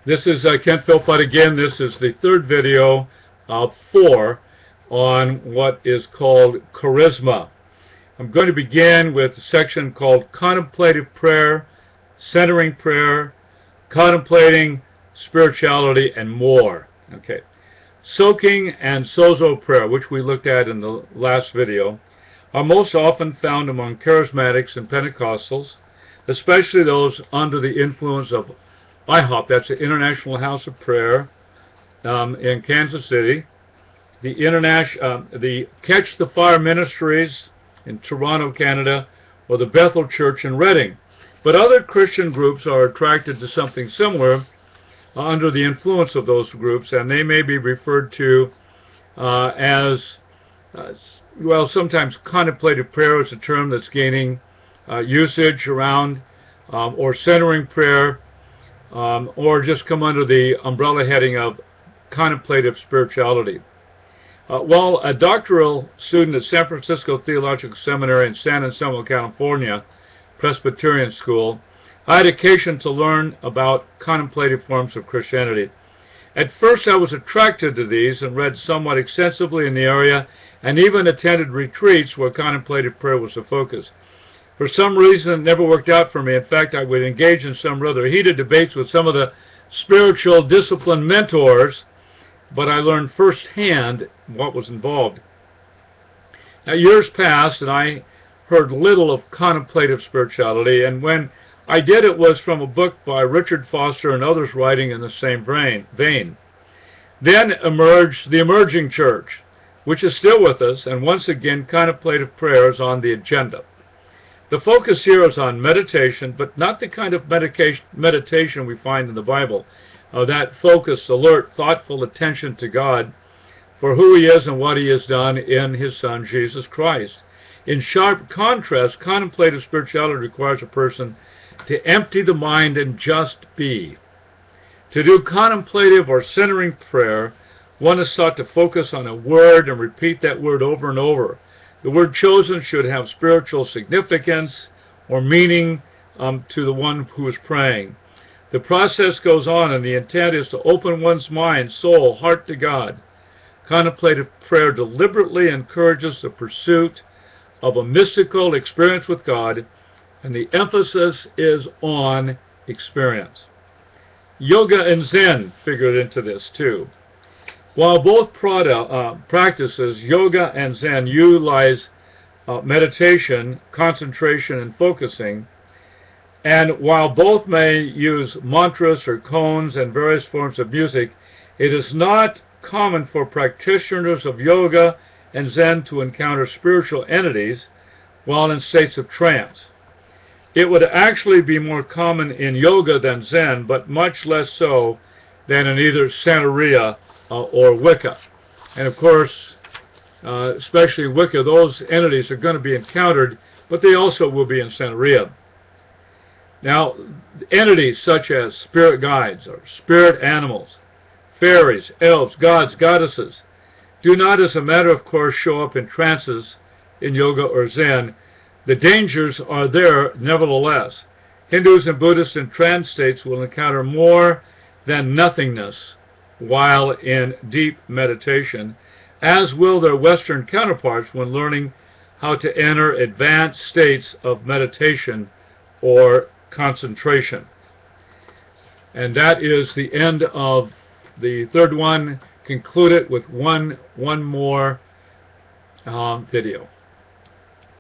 This is Kent Philpott again. This is the third video of 4 on what is called charisma. I'm going to begin with a section called contemplative prayer, centering prayer, contemplating spirituality, and more. Okay. Soaking and sozo prayer, which we looked at in the last video, are most often found among charismatics and Pentecostals, especially those under the influence of IHOP, that's the International House of Prayer in Kansas City, the Catch the Fire Ministries in Toronto, Canada, or the Bethel Church in Reading. But other Christian groups are attracted to something similar under the influence of those groups, and they may be referred to well, sometimes contemplative prayer is a term that's gaining usage around, or centering prayer, or just come under the umbrella heading of contemplative spirituality. While a doctoral student at San Francisco Theological Seminary in San Anselmo, California, Presbyterian School, I had occasion to learn about contemplative forms of Christianity. At first I was attracted to these and read somewhat extensively in the area, and even attended retreats where contemplative prayer was the focus. For some reason, it never worked out for me. In fact, I would engage in some rather heated debates with some of the spiritual discipline mentors, but I learned firsthand what was involved. Now, years passed, and I heard little of contemplative spirituality, and when I did, it was from a book by Richard Foster and others writing in the same vein. Then emerged the emerging church, which is still with us, and once again, contemplative prayer is on the agenda. The focus here is on meditation, but not the kind of meditation we find in the Bible. That focused, alert, thoughtful attention to God for who He is and what He has done in His Son, Jesus Christ. In sharp contrast, contemplative spirituality requires a person to empty the mind and just be. To do contemplative or centering prayer, one is sought to focus on a word and repeat that word over and over. The word chosen should have spiritual significance or meaning to the one who is praying. The process goes on, and the intent is to open one's mind, soul, heart to God. Contemplative prayer deliberately encourages the pursuit of a mystical experience with God, and the emphasis is on experience. Yoga and Zen figured into this too. While both practices, yoga and Zen, utilize meditation, concentration, and focusing, and while both may use mantras or koans and various forms of music, it is not common for practitioners of yoga and Zen to encounter spiritual entities while in states of trance. It would actually be more common in yoga than Zen, but much less so than in either Santeria or Wicca. And of course, especially in Wicca, those entities are going to be encountered, but they also will be in Santeria. Now, entities such as spirit guides or spirit animals, fairies, elves, gods, goddesses, do not, as a matter of course, show up in trances in yoga or Zen. The dangers are there nevertheless. Hindus and Buddhists in trance states will encounter more than nothingness while in deep meditation, as will their Western counterparts when learning how to enter advanced states of meditation or concentration. And that is the end of the third one. Conclude it with one more video.